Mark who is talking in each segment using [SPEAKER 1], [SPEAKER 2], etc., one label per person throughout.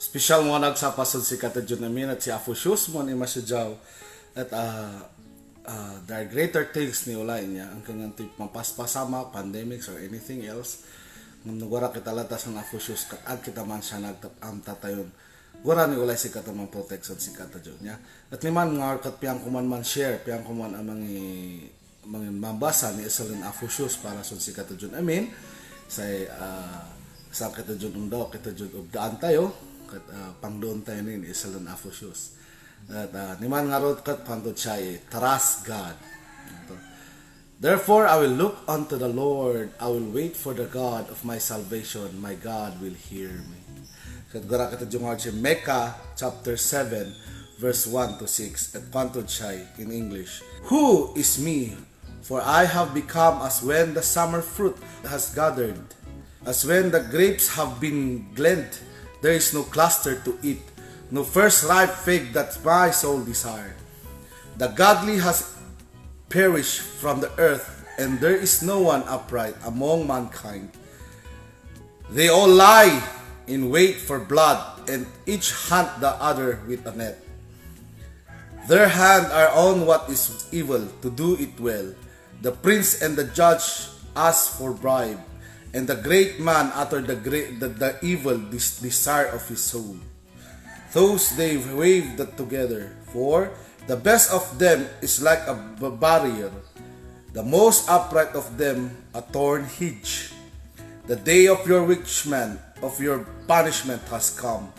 [SPEAKER 1] Special mo nagsapasod si Kata Junamin at si Afu Shoes mo ni Masyajaw at there are greater things ni ulay niya ang kanyang tip mapaspasama, pandemics or anything else nagwara kita latas ng Afu Shoes at kita man siya nagtatayon gura ni ulay si Kata man protection si Kata Jun niya at liman nga kat piyang kuman man share piyang kuman ang mga mabasa ni Isalin Afu Shoes para sa si Kata Jun amin sa Kata Jun daw Kata Jun daan tayo pangdoon tayo nin Isalin Afu Shoes at niman nga rod kat pandod siya trust God. Therefore I will look unto the Lord, I will wait for the God of my salvation, my God will hear me. Kat gara kita jung siya Mecca chapter 7 verse 1 to 6 at pandod siya in English. Who is me? For I have become as when the summer fruit has gathered, as when the grapes have been gleaned. There is no cluster to eat, no first ripe fig that my soul desire. The godly has perished from the earth, and there is no one upright among mankind. They all lie in wait for blood, and each hunt the other with a net. Their hand are on what is evil, to do it well. The prince and the judge ask for bribe, and the great man utter the evil desire of his soul. Those they wave that together, for the best of them is like a barrier, the most upright of them a thorn hedge. The day of your witchman, of your punishment has come.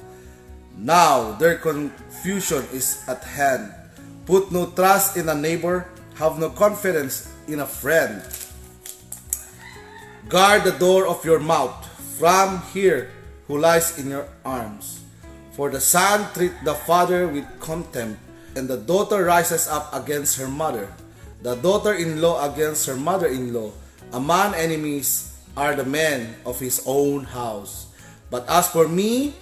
[SPEAKER 1] Now their confusion is at hand. Put no trust in a neighbor, have no confidence in a friend. Guard the door of your mouth from here who lies in your arms. For the son treat the father with contempt, and the daughter rises up against her mother. The daughter-in-law against her mother-in-law. A man enemies are the men of his own house. But as for me,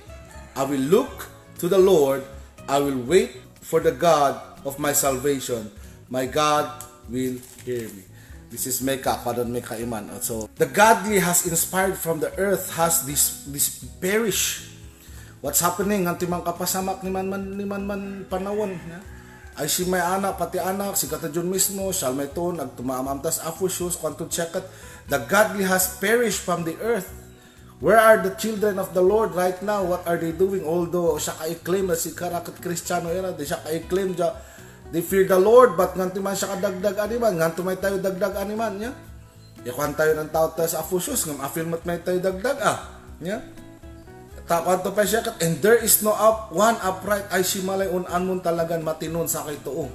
[SPEAKER 1] I will look to the Lord. I will wait for the God of my salvation. My God will hear me. This is Mecca, kadon Mecca iman. So the godly has inspired from the earth has this perish. What's happening? Nganti man kapasamak ni man panawon. Ya? Ay si may anak, pati anak, si Kata Jun mismo, siya may ton, agtumaamamtas Afu Shoes, kwanto checket. The godly has perished from the earth. Where are the children of the Lord right now? What are they doing? Although siya ka-claim na si Karakat Kristiyano era, di siya ka-claim dya, they fear the Lord, but nganti man siya kadagdag animan, nganto may tayo dagdag animan, ya? Yakuan tayo ng tao tayo sa Afu Shoes, ngam afilmat may tayo dagdag, ya? Kwanto pa siya kat, and there is no one upright ay si malay unan mo talagan matinon sa kay tuo.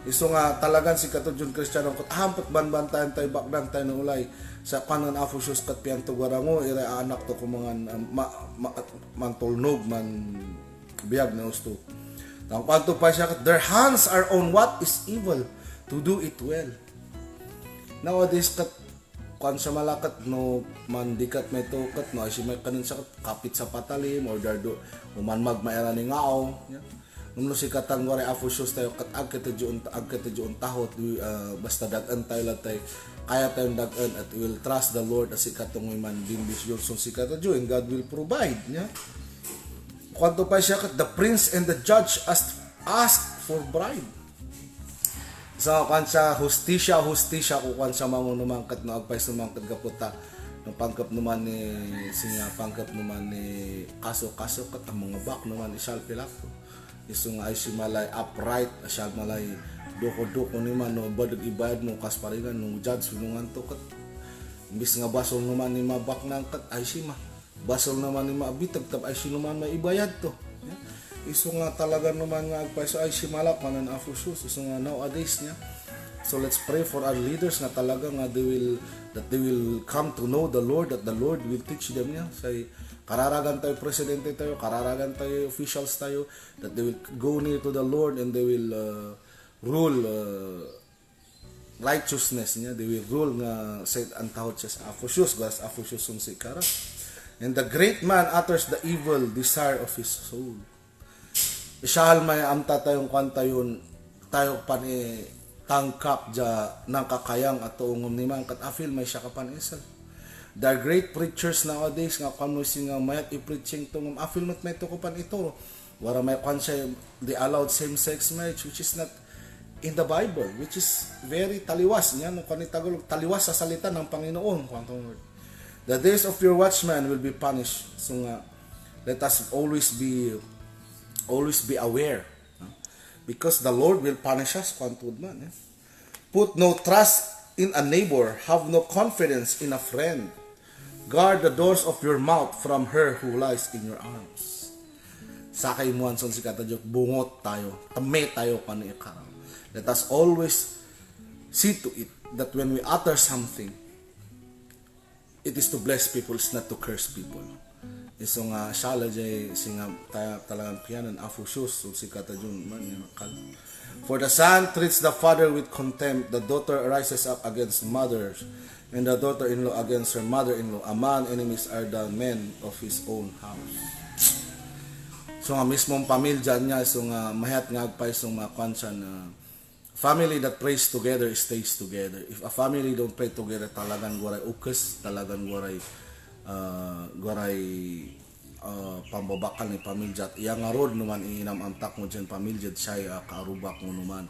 [SPEAKER 1] Iso nga talagan si Kata Jun Kristiyano kat hampot banbantayan tayo bakdan tayo ng ulay sa kanan Afu Shoes kat piyan to garango ira anak to kumangan mantulnog man biyag na usto. Tang kwanto pa siya kat, their hands are on what is evil to do it well. Nowadays kat kung sa malakat no mandikat may tukat no ay si may kanin sa kapit sa patalim or dardo umanmag maera ni ngao yeah. Nung si katang wala Afu Shoes tayo kat ag katajuon tahot basta dagan tayo latay kaya tayong dagan at will trust the Lord as si katong man bimbis yulson si katajo and God will provide yeah. Kwanto pa siya kat the prince and the judge ask for bribe. So, kung sa hustisya kung kung sa mga numangkat na agpay sa numangkat kaputa ng pangkap naman ni siya pangkap naman ni kaso kat ang mga bak naman ni Shal Pilakto isong ay si malay upright Shal malay doko ni man no badag ibayad no kasparingan no judge nungan to kat imbis nga basol naman ni mabak nang kat ay si ma basol naman ni mabitag tab ay si naman may ibayad to yeah? Iso nga talaga naman nga agpaiso ay simalak manan Afu Shoes iso nga nowadays niya. So let's pray for our leaders na talaga nga they will come to know the Lord, that the Lord will teach them niya. Say kararagan tayo presidente tayo, kararagan tayo officials tayo, that they will go near to the Lord and they will rule righteousness niya. They will rule nga said antahot siya sa Afu Shoes, gas Afu Shoes sun si kara. And the great man utters the evil desire of his soul. Isahal may amta tayong kwanta yun tayo pani tangkap ja nang kakayang at tuungon ni man kat afil may siya kapan isal There are great preachers nowadays nga kung nga mayat i-preaching to nga afil not may tukupan ito. Wara may kwan siya, they allowed same-sex marriage which is not in the Bible, which is very taliwas niya no kanit Tagalog, taliwas sa salita ng Panginoon. The days of your watchman will be punished. So nga let us always be aware, because the Lord will punish us kwantud man. Put no trust in a neighbor, have no confidence in a friend. Guard the doors of your mouth from her who lies in your arms. Sakay mo anson si katajok, bungot tayo, tame tayo kani ikaraw. Let us always see to it that when we utter something, it is to bless people, it's not to curse people. Iso nga shala jay singa tayo talagang piyanan afu shoes so si katajok man kal. For the son treats the father with contempt, the daughter rises up against mothers, and the daughter-in-law against her mother-in-law. A man enemies are the men of his own house. So nga mismong pamilya niya, so nga mahat nga agpay so nga kwansa na family that prays together stays together. If a family don't pray together, talagang guray ukes, talagang guray pambabakal ni pamilya. At iya nga rod naman iinam amtak mo dyan pamilya siya kaarubak mo naman.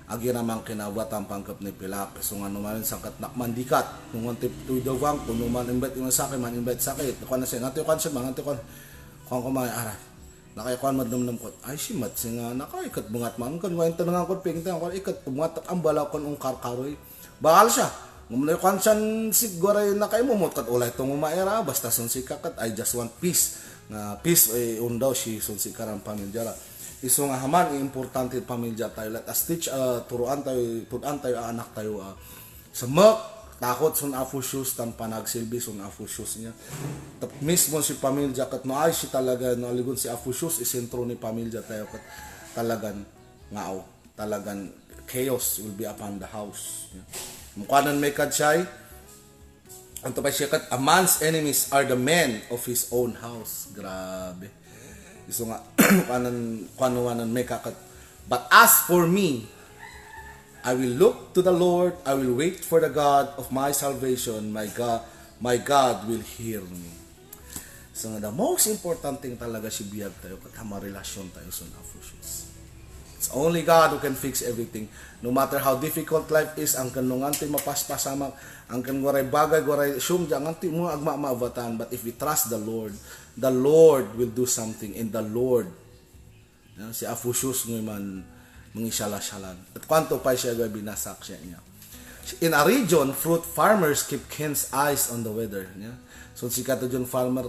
[SPEAKER 1] Agi naman kinawat ang pangkap ni Pilak. So nga naman sangkat nakmandikat. Nung antip tuidawang kung naman invite yung sakit, man invite sakit. Nakuha na siya, ngatiyukan siya, ngatiyukan. Kung kumay aral. Nakayukan madnumnum ko. Ay si mat, siya nakaikat bungat man. Kung ngayon tanong ko, pingin ko, ikat bungat ang balaw ko ng karkaroy. Bakal siya. Ngumlayukan siya siguro nakaimumot kat ulay itong umaera. Basta son si kakat, I just want peace. Na peace ay undaw si son si karang pamilya. Iso nga haman, importante pamilya tayo. Let us teach, turuan tayo, anak tayo. Sa takot son afu shoes, tan panagsilbi son afu shoes niya. Mismo si pamilya, kat no ay si talaga, no aligon si afu shoes, isentro ni pamilya tayo, kat talagan ngao, talagan chaos will be upon the house. Mukhanan may kadsay, anto pa siya kat, a man's enemies are the men of his own house. Grabe. Iso nga kanuwanan may kakat. But as for me, I will look to the Lord, I will wait for the God of my salvation. My God will hear me. So nga the most important thing talaga si biyag tayo kat hama relasyon tayo sa nafushis. It's only God who can fix everything. No matter how difficult life is, ang kanunganti mapaspasamak, ang kanwaray bagay, waray sumja, ang anti mo agma-maavatan. But if we trust the Lord will do something, and the Lord, si Afushus ngayon mangisala-salan. At kwanto pa siya gawin binasak siya niya. In a region, fruit farmers keep keen's eyes on the weather. So si katajon farmer,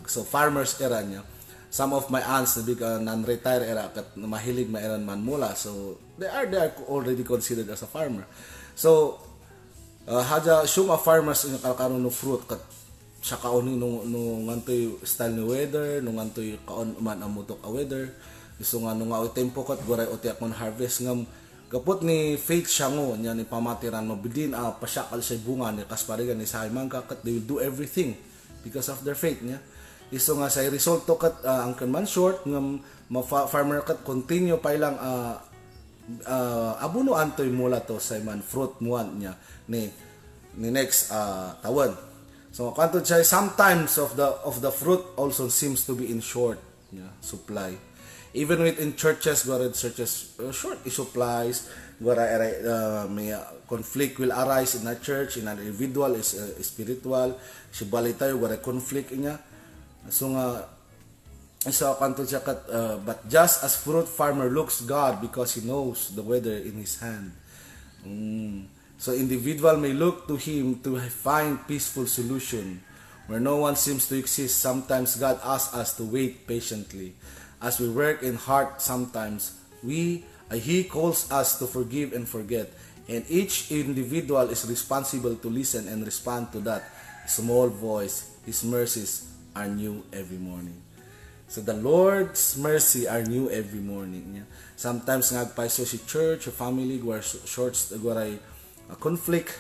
[SPEAKER 1] so farmers era niya. Some of my aunts na non-retire era kat mahilig maeran man mula, so they are already considered as a farmer. So haja suma farmers in kalkaron no fruit kat siya kaon no ngantoy style ni weather, no ngantoy kaon man amutok a weather. Gusto nga no nga tempo kat goray otiak mon harvest ngam kaput ni faith siya ngo nya ni pamatiran mo bidin pasyakal sa bunga ni kasparigan ni sa mangka kat they will do everything because of their faith niya. Iso nga sa result to kat ang kanman short ngam farmer kat continue pa ilang abuno antoy mula to sa man fruit muan niya ni next tawon. So kanto siya sometimes of the fruit also seems to be in short supply. Even within churches, short supplies, may conflict will arise in a church, in an individual, is spiritual, si balitayo, conflict niya. So nga, isa kanto siya kat, but just as fruit farmer looks God because he knows the weather in his hand. So individual may look to him to find peaceful solution. Where no one seems to exist, sometimes God asks us to wait patiently. As we work in heart, sometimes He calls us to forgive and forget. And each individual is responsible to listen and respond to that small voice. His mercies are new every morning. So the Lord's mercy are new every morning. Sometimes ngagpaiso si church, or family, where shorts, guaray conflict.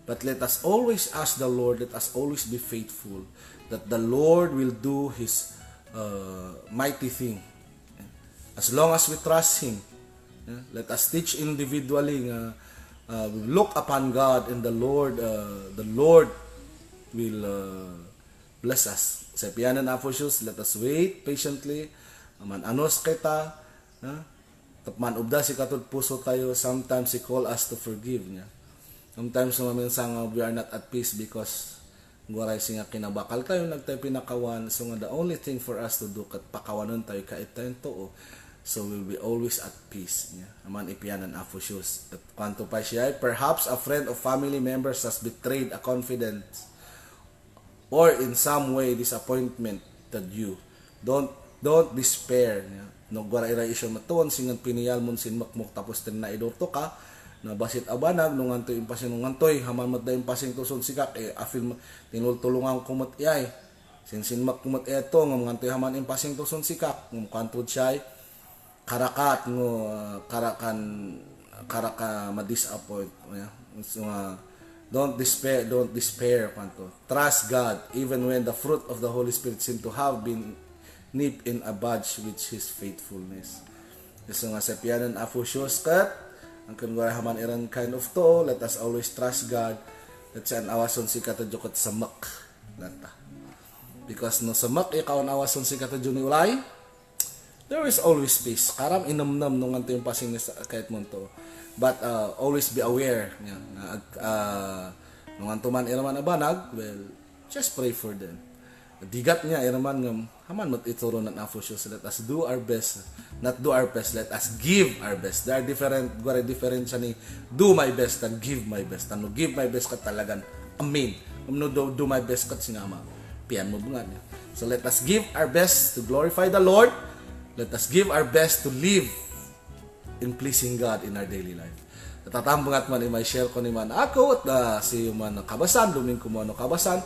[SPEAKER 1] But let us always ask the Lord, let us always be faithful, that the Lord will do His mighty thing. As long as we trust Him. Let us teach individually we look upon God, and the Lord will bless us. Sa piyanan Aphosus, let us wait patiently. Man anos kita, tapman ubda si katod puso tayo. Sometimes He call us to forgive niya. Sometimes minsan we are not at peace because guwaray singa kinabakal tayo nagtayo pinakawan. So the only thing for us to do kat pakawanon tayo kait tayo to. So we'll be always at peace niya. Aman ipiyanan Aphosus. At kanto pa siya, perhaps a friend or family members has betrayed a confidence or in some way disappointment that you. Don't despair niya. No guwaray isyo matuon singan piniyal mon sinmakmok tapos tin na idoto ka na basit abanag nung antoy impasing nung antoy haman mat da impasing tuson sikak afil tinultulungan kumot iyay sinsinmak kumot eto ngam antoy haman impasing tuson sikak ngam kantod siya karakat ngo karaka ma-disappoint so, don't despair kanto. Trust God even when the fruit of the Holy Spirit seem to have been nipped in a badge with His faithfulness. So nga sa piyanan Aphosus kat ang kunwari haman iran kind of to, let us always trust God. Let's an awason si katadjokot sa mak lata. Because no sa mak ikaw an awason si katadjo ni ulay, there is always peace. Karam inamnam nung anto yung pasing kahit mo to. But always be aware niya na nung anto man iraman abanag, well, just pray for them. Digat niya iraman ngam haman mat ituro ng Aphosus. Let us do our best, not do our best, let us give our best. There are different siya ni do my best and give my best. Ano give my best kat talagan amen. No do my best kat singama pian mo bunga niya. So let us give our best to glorify the Lord. Let us give our best to live in pleasing God in our daily life. Tatambangat man may share ko ni man ako at si man kabasan luming ko mo kabasan.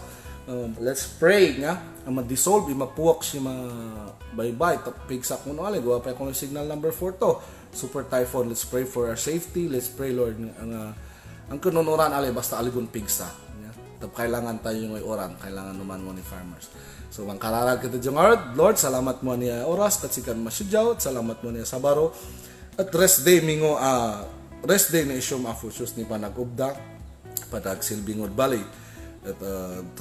[SPEAKER 1] Let's pray nga ma-dissolve mapuwak si bye-bye tapigsak mo no ali gawa pa ko signal number 4 to super typhoon. Let's pray for our safety. Let's pray Lord ang kununuran ali basta aligon pigsa tap kailangan tayo yung oran kailangan naman mo ni farmers. So ang kararag kita jung Lord salamat mo niya oras kat sikan masudyaw salamat mo niya sabaro at rest day mingo rest day ni isyong Aphosus ni panagubda padag silbingod bali. At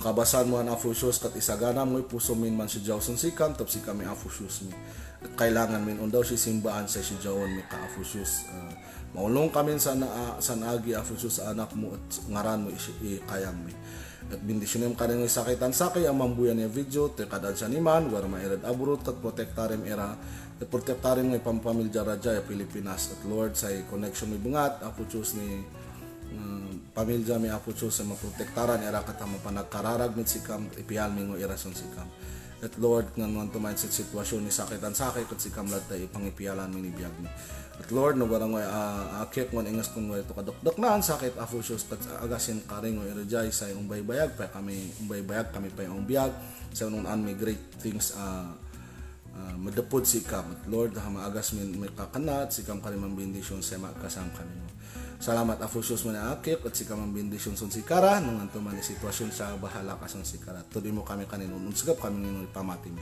[SPEAKER 1] kabasan mo ang Aphosus kat isagana mo puso min man si Jawson sikam tap si kami Aphosus mi. At kailangan min undaw si simbaan sa si Jawon mi ka Aphosus. Maulong kami sa agi Aphosus sa anak mo at ngaran mo kayang mi. At bendisyonem kanin ng sakitan sakay ang mambuyan niya video te kadan sa niman war mairad abrut at protektarem era at protektarem ng pampamilya radya ya Pilipinas at Lord sa connection mi bungat Aphosus ni pamilya mi Aphosus sa maprotektaran era katama panagkararag mit sikam ipiyal mingo irason sikam. At Lord nga man to mindset sitwasyon ni sakitan sakay ket sikam ladta ipangipialan mi ni biag mi. At Lord no barang akit ngon ingas kun way to kadokdok naan sakit Aphosus ket agasin karing way rejay sa baybayag pa kami kami pa yung biag sa unon may great things madapod sikam. At Lord ha maagas min may kakanat sikam kani man bendisyon sa makasam kami. Salamat Aphosus mo na akip at sikam ang bendisyon son sikara nung anto man sitwasyon sa bahala ka son sikara. Tuloy mo kami kanin unsagap kami nino ipamati mo.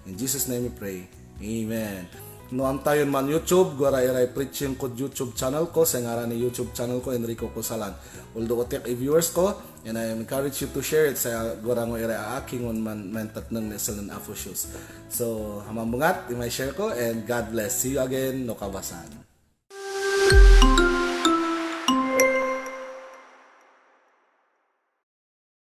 [SPEAKER 1] In Jesus name we pray. Amen. No antayon man YouTube, guara-iray preaching ko YouTube channel ko, sa ngaran ni YouTube channel ko Enrico Cosalan. Although otek viewers ko, and I encourage you to share it sa guara ngo iray aking man tatnang nesalan Aphosus. So, hamambungat, i-share ko and God bless. See you again, no kabasan.